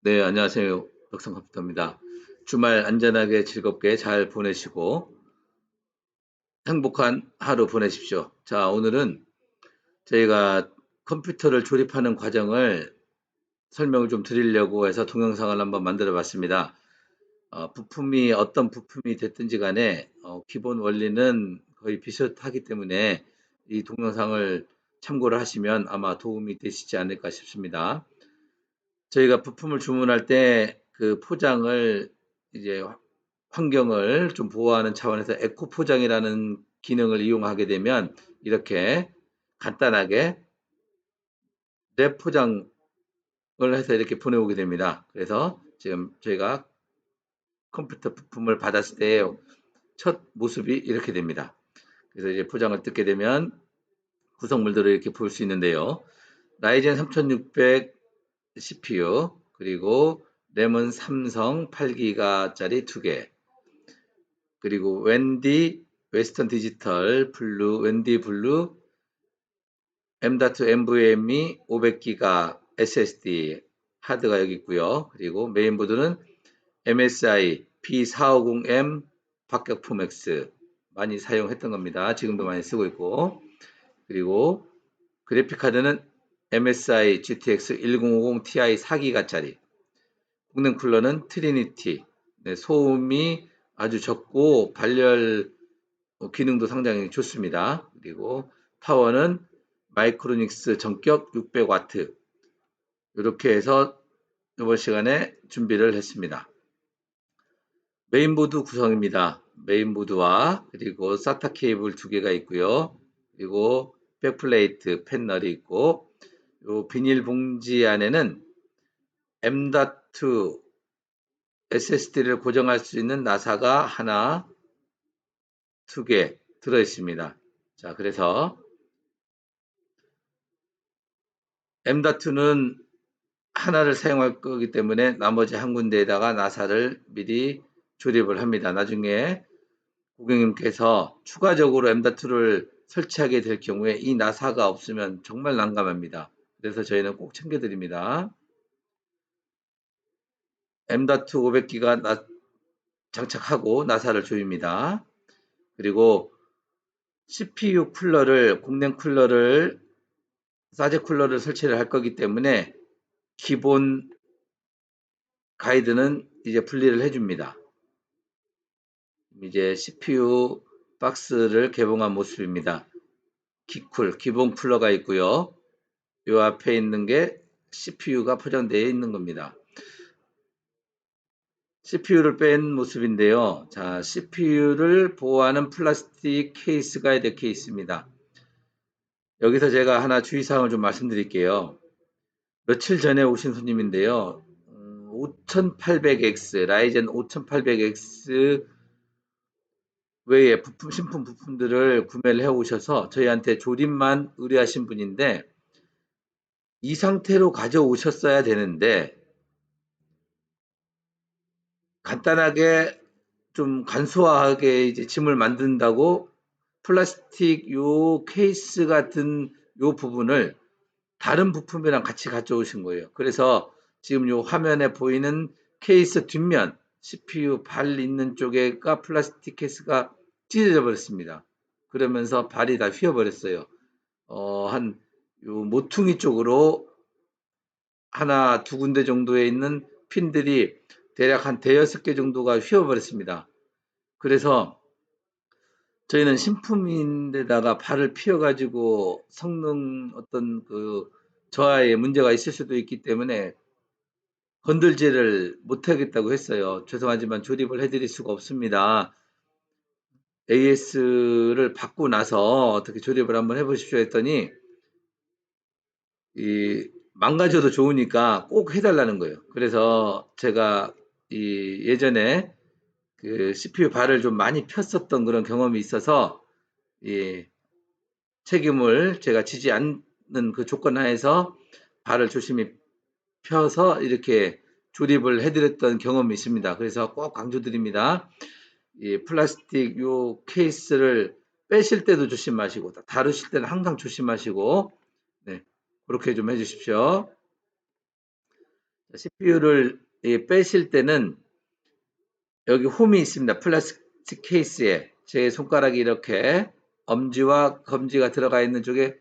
네, 안녕하세요. 덕성 컴퓨터입니다. 주말 안전하게 즐겁게 잘 보내시고 행복한 하루 보내십시오. 자, 오늘은 저희가 컴퓨터를 조립하는 과정을 설명을 좀 드리려고 해서 동영상을 한번 만들어 봤습니다. 부품이 어떤 부품이 됐든지 간에 기본 원리는 거의 비슷하기 때문에 이 동영상을 참고를 하시면 아마 도움이 되시지 않을까 싶습니다. 저희가 부품을 주문할 때 그 포장을 이제 환경을 좀 보호하는 차원에서 에코 포장이라는 기능을 이용하게 되면 이렇게 간단하게 랩 포장을 해서 이렇게 보내오게 됩니다. 그래서 지금 저희가 컴퓨터 부품을 받았을 때 첫 모습이 이렇게 됩니다. 그래서 이제 포장을 뜯게 되면 구성물들을 이렇게 볼 수 있는데요. 라이젠 3600 CPU 그리고 램은 삼성 8기가짜리 2개 그리고 웬디 웨스턴 디지털 블루 웬디 블루 M.2 NVMe 500기가 SSD 하드가 여기 있고요. 그리고 메인보드는 MSI B450M 박격포 맥스 많이 사용했던 겁니다. 지금도 많이 쓰고 있고 그리고 그래픽 카드는 MSI GTX 1050 Ti 4기가짜리 국내 쿨러는 트리니티 네, 소음이 아주 적고 발열 기능도 상당히 좋습니다. 그리고 파워는 마이크로닉스 전격 600W 이렇게 해서 이번 시간에 준비를 했습니다. 메인보드 구성입니다. 메인보드와 그리고 사타 케이블 두 개가 있고요. 그리고 백플레이트 패널이 있고 요 비닐 봉지 안에는 M.2 SSD를 고정할 수 있는 나사가 하나, 두 개 들어 있습니다. 자, 그래서 M.2는 하나를 사용할 거기 때문에 나머지 한 군데에다가 나사를 미리 조립을 합니다. 나중에 고객님께서 추가적으로 M.2를 설치하게 될 경우에 이 나사가 없으면 정말 난감합니다. 그래서 저희는 꼭 챙겨드립니다. M.2 500기가 장착하고 나사를 조입니다. 그리고 CPU 쿨러를 공랭 쿨러를 사제 쿨러를 설치를 할 거기 때문에 기본 가이드는 이제 분리를 해줍니다. 이제 CPU 박스를 개봉한 모습입니다. 기쿨, 기본 쿨러가 있고요. 요 앞에 있는 게 CPU가 포장되어 있는 겁니다. CPU를 뺀 모습인데요. 자, CPU를 보호하는 플라스틱 케이스가 이렇게 있습니다. 여기서 제가 하나 주의사항을 좀 말씀드릴게요. 며칠 전에 오신 손님인데요. 5800X, 라이젠 5800X 외에 부품, 신품 부품들을 구매를 해 오셔서 저희한테 조립만 의뢰하신 분인데 이 상태로 가져오셨어야 되는데 간단하게 좀 간소하게 이제 짐을 만든다고 플라스틱 요 케이스 같은 요 부분을 다른 부품이랑 같이 가져오신 거예요. 그래서 지금 요 화면에 보이는 케이스 뒷면 CPU 발 있는 쪽에가 플라스틱 케이스가 찢어져 버렸습니다. 그러면서 발이 다 휘어버렸어요. 한 요 모퉁이 쪽으로 하나 두 군데 정도에 있는 핀들이 대략 한 대여섯 개 정도가 휘어버렸습니다. 그래서 저희는 신품인데다가 발을 피워가지고 성능 어떤 그 저하에 문제가 있을 수도 있기 때문에 건들지를 못하겠다고 했어요. 죄송하지만 조립을 해드릴 수가 없습니다. AS를 받고 나서 어떻게 조립을 한번 해보십시오 했더니 이 망가져도 좋으니까 꼭 해달라는 거예요. 그래서 제가 이 예전에 그 CPU 발을 좀 많이 폈었던 그런 경험이 있어서 이 책임을 제가 지지 않는 그 조건 하에서 발을 조심히 펴서 이렇게 조립을 해드렸던 경험이 있습니다. 그래서 꼭 강조드립니다. 이 플라스틱 요 케이스를 빼실 때도 조심하시고 다루실 때는 항상 조심하시고 네, 그렇게 좀 해주십시오. CPU를 빼실 때는 여기 홈이 있습니다. 플라스틱 케이스에 제 손가락이 이렇게 엄지와 검지가 들어가 있는 쪽에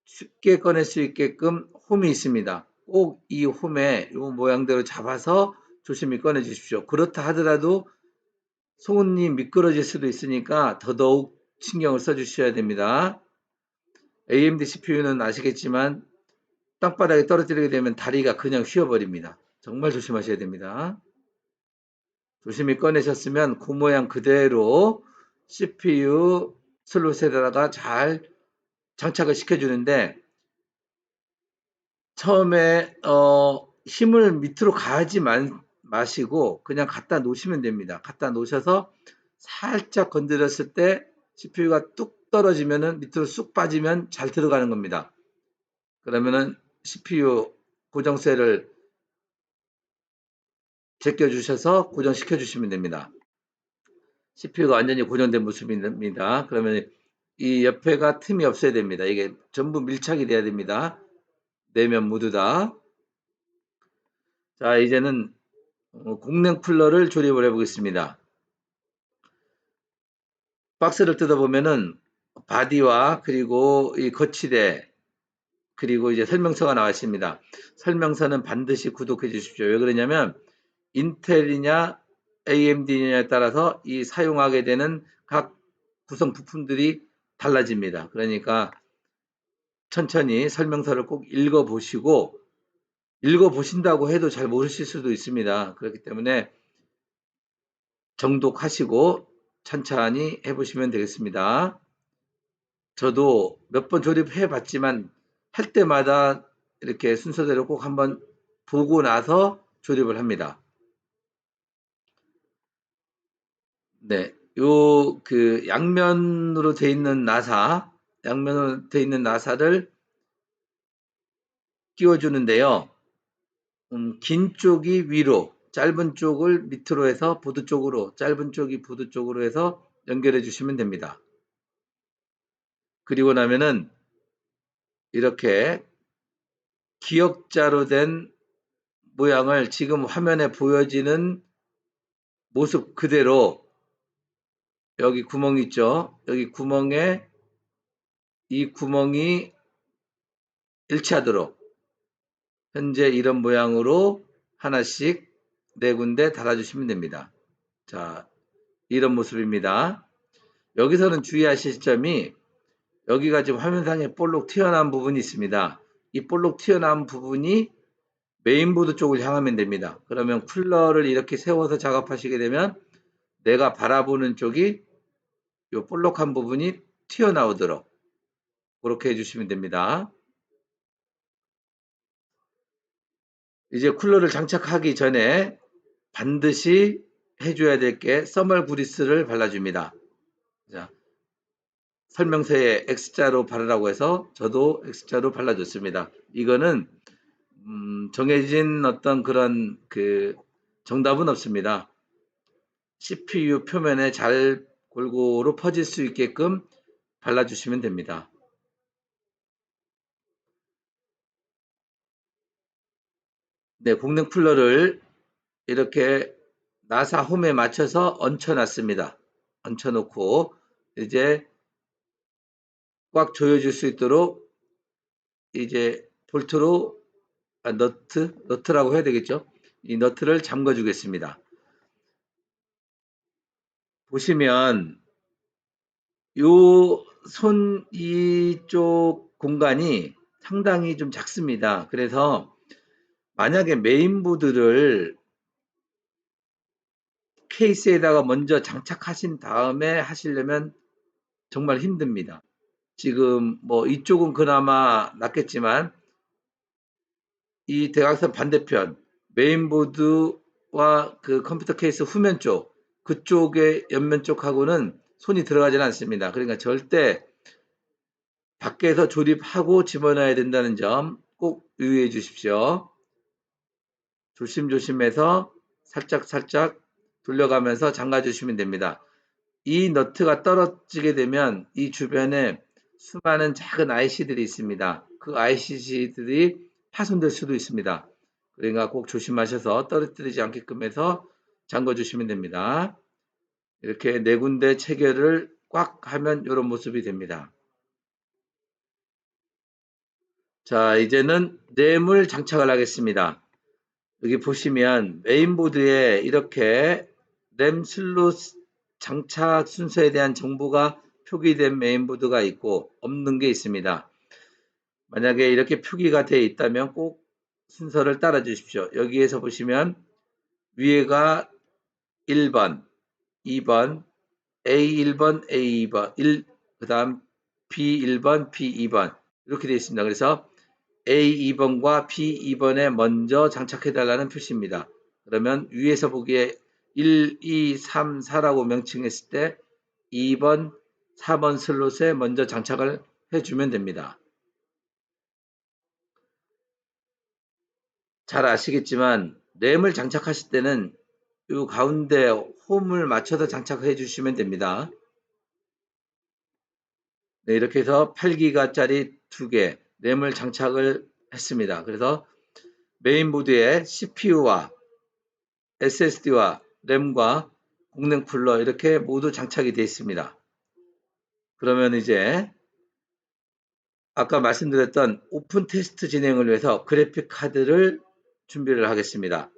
쉽게 꺼낼 수 있게끔 홈이 있습니다. 꼭 이 홈에 이 모양대로 잡아서 조심히 꺼내 주십시오. 그렇다 하더라도 손이 미끄러질 수도 있으니까 더더욱 신경을 써 주셔야 됩니다. AMD CPU는 아시겠지만 땅바닥에 떨어뜨리게 되면 다리가 그냥 휘어버립니다. 정말 조심하셔야 됩니다. 조심히 꺼내셨으면 그 모양 그대로 CPU 슬롯에다가 잘 장착을 시켜주는데 처음에 힘을 밑으로 가하지 마시고 그냥 갖다 놓으시면 됩니다. 갖다 놓으셔서 살짝 건드렸을 때 CPU가 뚝 떨어지면은 밑으로 쑥 빠지면 잘 들어가는 겁니다. 그러면은 CPU 고정셀을 제껴 주셔서 고정시켜 주시면 됩니다. CPU가 완전히 고정된 모습입니다. 그러면 이 옆에가 틈이 없어야 됩니다. 이게 전부 밀착이 돼야 됩니다. 내면 모두 다. 자, 이제는 공랭 쿨러를 조립을 해 보겠습니다. 박스를 뜯어보면은 바디와 그리고 이 거치대 그리고 이제 설명서가 나와 있습니다. 설명서는 반드시 구독해 주십시오. 왜 그러냐면 인텔이냐 AMD냐에 따라서 이 사용하게 되는 각 구성 부품들이 달라집니다. 그러니까 천천히 설명서를 꼭 읽어보시고 읽어보신다고 해도 잘 모르실 수도 있습니다. 그렇기 때문에 정독하시고 천천히 해보시면 되겠습니다. 저도 몇 번 조립해 봤지만 할 때마다 이렇게 순서대로 꼭 한번 보고 나서 조립을 합니다. 네, 요 그 양면으로 돼 있는 양면으로 돼 있는 나사를 끼워주는데요. 긴 쪽이 위로, 짧은 쪽을 밑으로 해서 보드 쪽으로, 짧은 쪽이 보드 쪽으로 해서 연결해 주시면 됩니다. 그리고 나면은 이렇게 기역자로 된 모양을 지금 화면에 보여지는 모습 그대로 여기 구멍 있죠? 여기 구멍에 이 구멍이 일치하도록 현재 이런 모양으로 하나씩 네 군데 달아주시면 됩니다. 자, 이런 모습입니다. 여기서는 주의하실 점이 여기가 지금 화면상에 볼록 튀어나온 부분이 있습니다. 이 볼록 튀어나온 부분이 메인보드 쪽을 향하면 됩니다. 그러면 쿨러를 이렇게 세워서 작업하시게 되면 내가 바라보는 쪽이 이 볼록한 부분이 튀어나오도록 그렇게 해주시면 됩니다. 이제 쿨러를 장착하기 전에 반드시 해줘야 될 게 써멀 그리스를 발라줍니다. 자, 설명서에 X자로 바르라고 해서 저도 X자로 발라줬습니다. 이거는 정해진 어떤 그런 그 정답은 없습니다. CPU 표면에 잘 골고루 퍼질 수 있게끔 발라주시면 됩니다. 네, 공랭 쿨러를 이렇게 나사 홈에 맞춰서 얹혀놨습니다. 얹혀놓고 이제 꽉 조여줄 수 있도록 이제 볼트로 너트라고 해야 되겠죠? 이 너트를 잠궈 주겠습니다. 보시면 요 손 이쪽 공간이 상당히 좀 작습니다. 그래서 만약에 메인보드를 케이스에다가 먼저 장착하신 다음에 하시려면 정말 힘듭니다. 지금 뭐 이쪽은 그나마 낫겠지만 이 대각선 반대편 메인보드와 그 컴퓨터 케이스 후면 쪽 그쪽의 옆면 쪽하고는 손이 들어가지는 않습니다. 그러니까 절대 밖에서 조립하고 집어넣어야 된다는 점 꼭 유의해 주십시오. 조심조심해서 살짝살짝 돌려가면서 잠가 주시면 됩니다. 이 너트가 떨어지게 되면 이 주변에 수많은 작은 IC들이 있습니다. 그 IC들이 파손될 수도 있습니다. 그러니까 꼭 조심하셔서 떨어뜨리지 않게끔 해서 잠궈 주시면 됩니다. 이렇게 네 군데 체결을 꽉 하면 이런 모습이 됩니다. 자, 이제는 램을 장착을 하겠습니다. 여기 보시면 메인보드에 이렇게 램 슬롯 장착 순서에 대한 정보가 표기된 메인보드가 있고 없는 게 있습니다. 만약에 이렇게 표기가 되어 있다면 꼭 순서를 따라 주십시오. 여기에서 보시면 위에가 1번, 2번, A1번, A2번, 그 다음 B1번, B2번 이렇게 되어 있습니다. 그래서 A2번과 B2번에 먼저 장착해달라는 표시입니다. 그러면 위에서 보기에 1, 2, 3, 4라고 명칭했을 때 2번, 4번 슬롯에 먼저 장착을 해주면 됩니다. 잘 아시겠지만 램을 장착하실 때는 이 가운데 홈을 맞춰서 장착해 주시면 됩니다. 네, 이렇게 해서 8기가짜리 2개 램을 장착을 했습니다. 그래서 메인보드에 CPU와 SSD와 램과 공랭 쿨러 이렇게 모두 장착이 되어 있습니다. 그러면 이제 아까 말씀드렸던 오픈 테스트 진행을 위해서 그래픽 카드를 준비를 하겠습니다.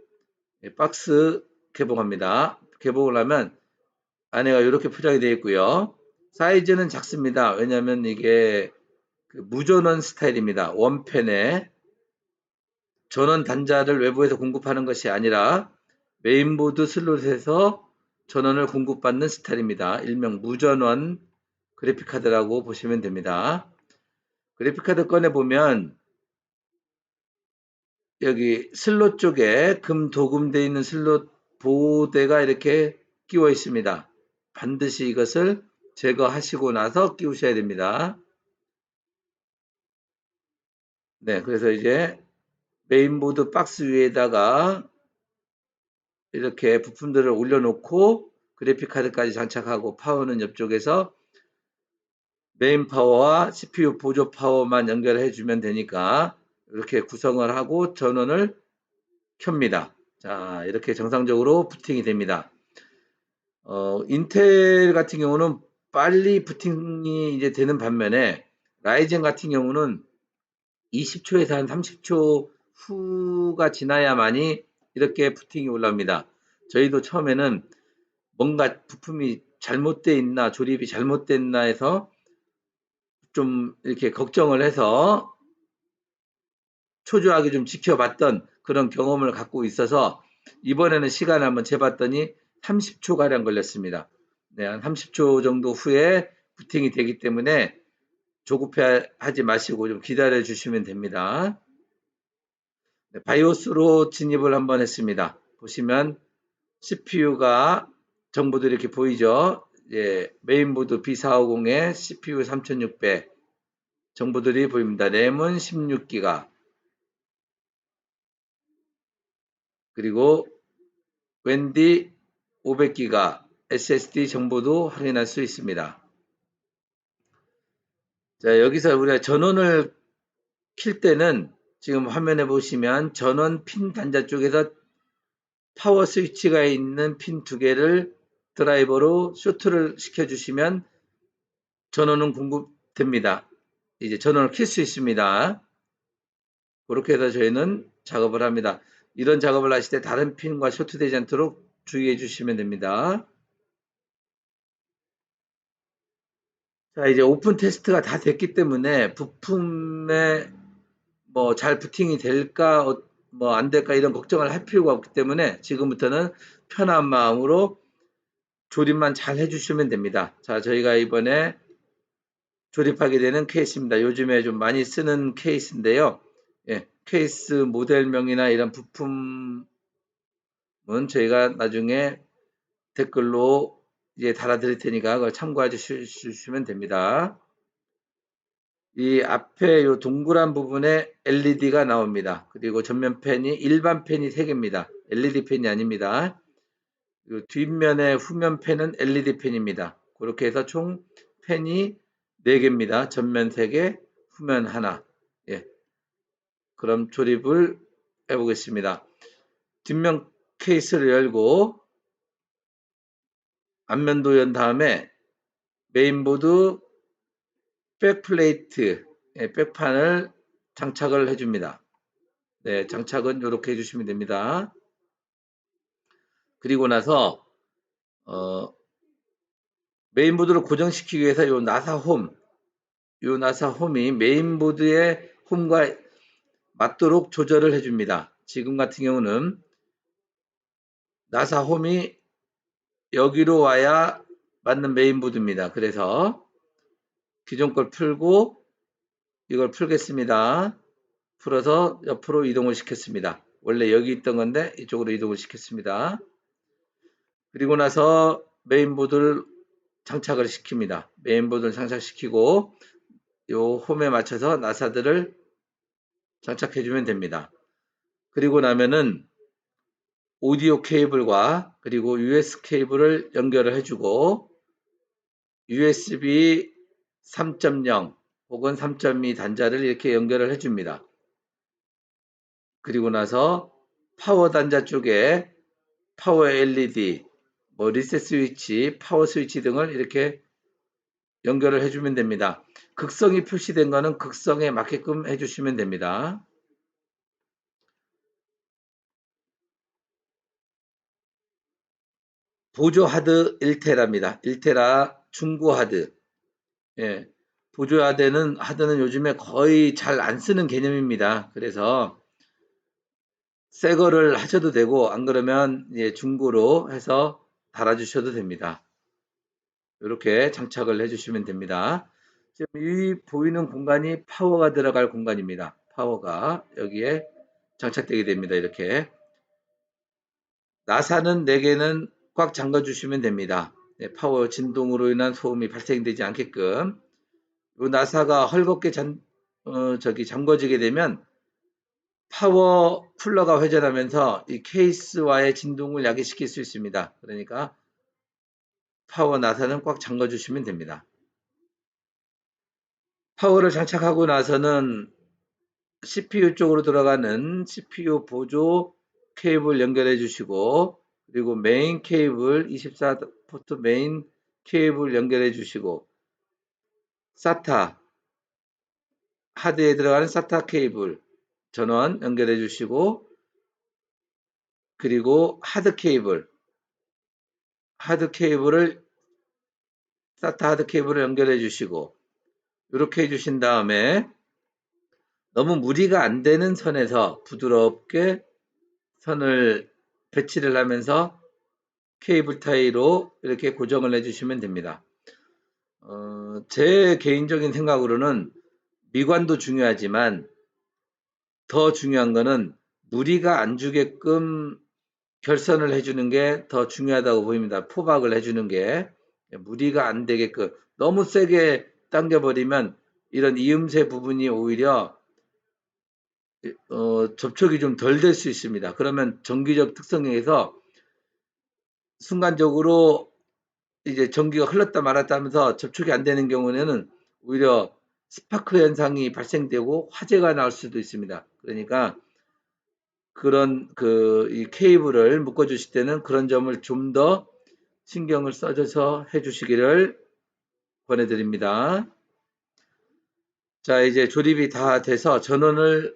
박스 개봉합니다. 개봉을 하면 안에가 이렇게 포장이 되어 있고요. 사이즈는 작습니다. 왜냐하면 이게 무전원 스타일입니다. 원펜에 전원 단자를 외부에서 공급하는 것이 아니라 메인보드 슬롯에서 전원을 공급받는 스타일입니다. 일명 무전원 그래픽카드라고 보시면 됩니다. 그래픽카드 꺼내보면 여기 슬롯 쪽에 금 도금되어 있는 슬롯 보호대가 이렇게 끼워 있습니다. 반드시 이것을 제거하시고 나서 끼우셔야 됩니다. 네, 그래서 이제 메인보드 박스 위에다가 이렇게 부품들을 올려놓고 그래픽카드까지 장착하고 파워는 옆쪽에서 메인 파워와 CPU 보조 파워만 연결해 주면 되니까 이렇게 구성을 하고 전원을 켭니다. 자, 이렇게 정상적으로 부팅이 됩니다. 인텔 같은 경우는 빨리 부팅이 이제 되는 반면에 라이젠 같은 경우는 20초에서 한 30초 후가 지나야만이 이렇게 부팅이 올라옵니다. 저희도 처음에는 뭔가 부품이 잘못되어 있나 조립이 잘못됐나 해서 좀 이렇게 걱정을 해서 초조하게 좀 지켜봤던 그런 경험을 갖고 있어서 이번에는 시간을 한번 재봤더니 30초 가량 걸렸습니다. 네, 한 30초 정도 후에 부팅이 되기 때문에 조급해하지 마시고 좀 기다려 주시면 됩니다. 네, 바이오스로 진입을 한번 했습니다. 보시면 CPU가 정보들이 이렇게 보이죠. 예, 메인보드 B450에 CPU 3600 정보들이 보입니다. 램은 16기가 그리고 웬디 500기가 SSD 정보도 확인할 수 있습니다. 자, 여기서 우리가 전원을 킬 때는 지금 화면에 보시면 전원 핀 단자 쪽에서 파워 스위치가 있는 핀 두 개를 드라이버로 쇼트를 시켜주시면 전원은 공급됩니다. 이제 전원을 킬 수 있습니다. 그렇게 해서 저희는 작업을 합니다. 이런 작업을 하실 때 다른 핀과 쇼트되지 않도록 주의해 주시면 됩니다. 자, 이제 오픈 테스트가 다 됐기 때문에 부품에 뭐 잘 부팅이 될까, 뭐 안 될까 이런 걱정을 할 필요가 없기 때문에 지금부터는 편한 마음으로 조립만 잘 해주시면 됩니다. 자, 저희가 이번에 조립하게 되는 케이스입니다. 요즘에 좀 많이 쓰는 케이스인데요. 예, 케이스 모델명이나 이런 부품은 저희가 나중에 댓글로 이제 달아드릴 테니까 그걸 참고해 주시면 됩니다. 이 앞에 이 동그란 부분에 LED가 나옵니다. 그리고 전면 팬이 일반 팬이 3개입니다. LED 팬이 아닙니다. 뒷면에 후면 팬은 LED 팬입니다. 그렇게 해서 총 팬이 4개입니다. 전면 3개, 후면 하나. 예. 그럼 조립을 해보겠습니다. 뒷면 케이스를 열고 앞면도 연 다음에 메인보드 백플레이트, 백판을 장착을 해줍니다. 네, 장착은 이렇게 해주시면 됩니다. 그리고 나서 메인보드를 고정시키기 위해서 요 나사 홈이 메인보드의 홈과 맞도록 조절을 해줍니다. 지금 같은 경우는 나사 홈이 여기로 와야 맞는 메인보드입니다. 그래서 기존 걸 풀고 이걸 풀겠습니다. 풀어서 옆으로 이동을 시켰습니다. 원래 여기 있던 건데 이쪽으로 이동을 시켰습니다. 그리고 나서 메인보드를 장착을 시킵니다. 메인보드를 장착시키고 요 홈에 맞춰서 나사들을 장착해 주면 됩니다. 그리고 나면은 오디오 케이블과 그리고 US 케이블을 연결을 해주고 USB 3.0 혹은 3.2 단자를 이렇게 연결을 해줍니다. 그리고 나서 파워 단자 쪽에 파워 LED, 리셋 스위치, 파워 스위치 등을 이렇게 연결을 해주면 됩니다. 극성이 표시된 거는 극성에 맞게끔 해주시면 됩니다. 보조 하드 1테라입니다. 1테라 중고 하드. 예, 보조 하드는 요즘에 거의 잘 안 쓰는 개념입니다. 그래서 새 거를 하셔도 되고 안 그러면 중고로 해서 달아주셔도 됩니다. 이렇게 장착을 해주시면 됩니다. 지금 이 보이는 공간이 파워가 들어갈 공간입니다. 파워가 여기에 장착되게 됩니다. 이렇게 나사는 4개는 꽉 잠가 주시면 됩니다. 파워 진동으로 인한 소음이 발생되지 않게끔 이 나사가 헐겁게 잠궈지게 되면 파워 쿨러가 회전하면서 이 케이스와의 진동을 야기시킬 수 있습니다. 그러니까 파워 나사는 꽉 잠가 주시면 됩니다. 파워를 장착하고 나서는 CPU 쪽으로 들어가는 CPU 보조 케이블 연결해 주시고 그리고 메인 케이블 24포트 메인 케이블 연결해 주시고 SATA 하드에 들어가는 SATA 케이블 전원 연결해 주시고 그리고 하드 케이블을 SATA 하드 케이블을 연결해 주시고 이렇게 해 주신 다음에 너무 무리가 안 되는 선에서 부드럽게 선을 배치를 하면서 케이블 타이로 이렇게 고정을 해주시면 됩니다. 제 개인적인 생각으로는 미관도 중요하지만 더 중요한 거는 무리가 안 주게끔 결선을 해주는 게 더 중요하다고 보입니다. 포박을 해주는 게 무리가 안 되게끔 너무 세게 당겨버리면 이런 이음새 부분이 오히려 접촉이 좀 덜 될 수 있습니다. 그러면 정기적 특성에서 순간적으로 이제 전기가 흘렀다 말았다 하면서 접촉이 안 되는 경우에는 오히려 스파크 현상이 발생되고 화재가 나올 수도 있습니다. 그러니까 그런 이 케이블을 묶어 주실 때는 그런 점을 좀 더 신경을 써줘서 해 주시기를 권해드립니다. 자, 이제 조립이 다 돼서 전원을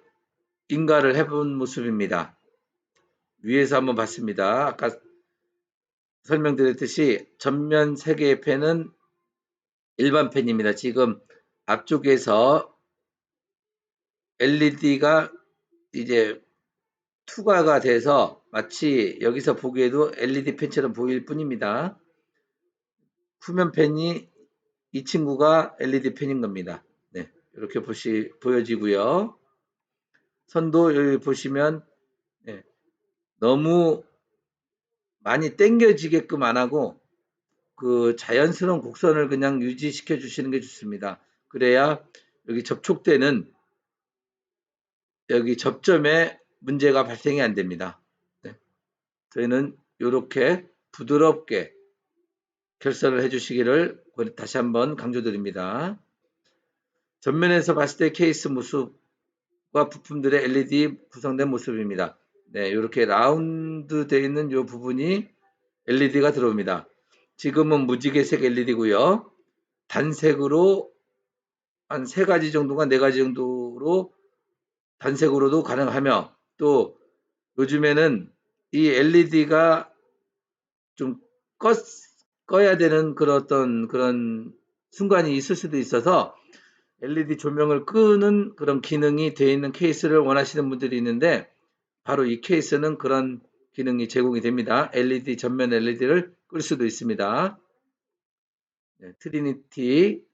인가를 해본 모습입니다. 위에서 한번 봤습니다. 아까 설명드렸듯이 전면 3개의 팬은 일반 팬입니다. 지금 앞쪽에서 LED가 이제 투과가 돼서 마치 여기서 보기에도 LED 팬처럼 보일 뿐입니다. 후면 팬이 이 친구가 LED 팬인 겁니다. 네, 이렇게 보여지고요. 선도 여기 보시면 네, 너무 많이 당겨지게끔 안 하고 그 자연스러운 곡선을 그냥 유지시켜 주시는 게 좋습니다. 그래야 여기 접촉되는 여기 접점에 문제가 발생이 안 됩니다. 네. 저희는 이렇게 부드럽게 결선을 해주시기를 다시 한번 강조드립니다. 전면에서 봤을 때 케이스 모습 부품들의 LED 구성된 모습입니다. 네, 이렇게 라운드 되어 있는 이 부분이 LED가 들어옵니다. 지금은 무지개색 LED고요. 단색으로 한 3가지 정도가 4가지 정도로 단색으로도 가능하며, 또 요즘에는 이 LED가 좀 꺼야 되는 그런 순간이 있을 수도 있어서 LED 조명을 끄는 그런 기능이 되어 있는 케이스를 원하시는 분들이 있는데, 바로 이 케이스는 그런 기능이 제공이 됩니다. LED 전면 LED를 끌 수도 있습니다. 네, 트리니티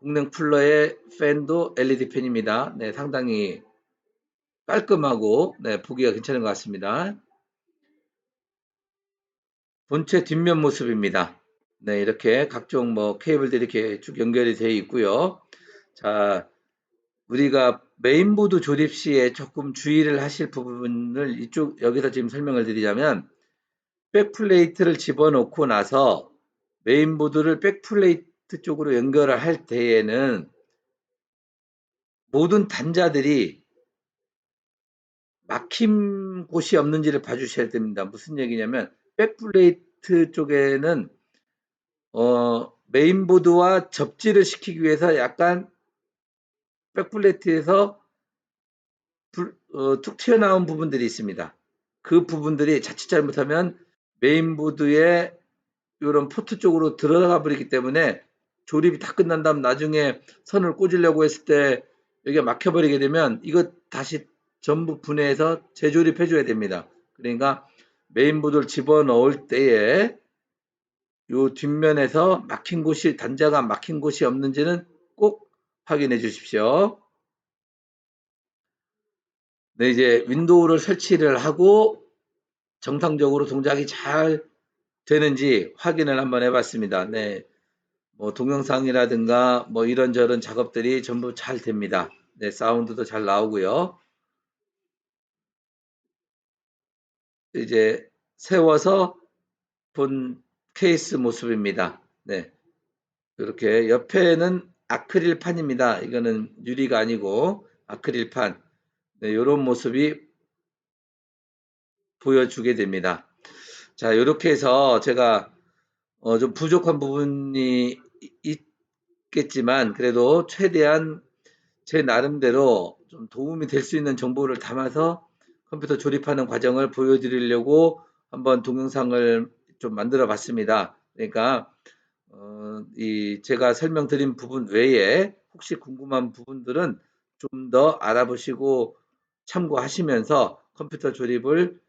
공랭 쿨러의 팬도 LED 팬입니다. 네, 상당히 깔끔하고 네, 보기가 괜찮은 것 같습니다. 본체 뒷면 모습입니다. 네, 이렇게 각종 뭐 케이블들이 이렇게 쭉 연결이 되어 있고요. 자, 우리가 메인보드 조립 시에 조금 주의를 하실 부분을 여기서 지금 설명을 드리자면, 백플레이트를 집어넣고 나서 메인보드를 백플레이트 쪽으로 연결을 할 때에는 모든 단자들이 막힌 곳이 없는지를 봐주셔야 됩니다. 무슨 얘기냐면, 백플레이트 쪽에는 메인보드와 접지를 시키기 위해서 약간 백플레이트에서 툭 튀어나온 부분들이 있습니다. 그 부분들이 자칫 잘못하면 메인보드의 이런 포트 쪽으로 들어가 버리기 때문에, 조립이 다 끝난 다음 나중에 선을 꽂으려고 했을 때 여기가 막혀버리게 되면 이거 다시 전부 분해해서 재조립해 줘야 됩니다. 그러니까 메인보드를 집어넣을 때에 요 뒷면에서 단자가 막힌 곳이 없는지는 꼭 확인해 주십시오. 네, 이제 윈도우를 설치를 하고 정상적으로 동작이 잘 되는지 확인을 한번 해봤습니다. 네, 뭐 동영상이라든가 뭐 이런저런 작업들이 전부 잘 됩니다. 네, 사운드도 잘 나오고요. 이제 세워서 본 케이스 모습입니다. 네, 이렇게 옆에는 아크릴판입니다. 이거는 유리가 아니고 아크릴판. 네, 이런 모습이 보여주게 됩니다. 자, 이렇게 해서 제가 좀 부족한 부분이 있겠지만, 그래도 최대한 제 나름대로 좀 도움이 될 수 있는 정보를 담아서 컴퓨터 조립하는 과정을 보여드리려고 한번 동영상을 좀 만들어 봤습니다. 그러니까 제가 설명드린 부분 외에 혹시 궁금한 부분들은 좀 더 알아보시고 참고하시면서 컴퓨터 조립을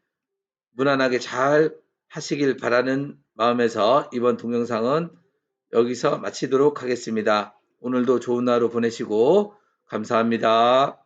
무난하게 잘 하시길 바라는 마음에서 이번 동영상은 여기서 마치도록 하겠습니다. 오늘도 좋은 하루 보내시고 감사합니다.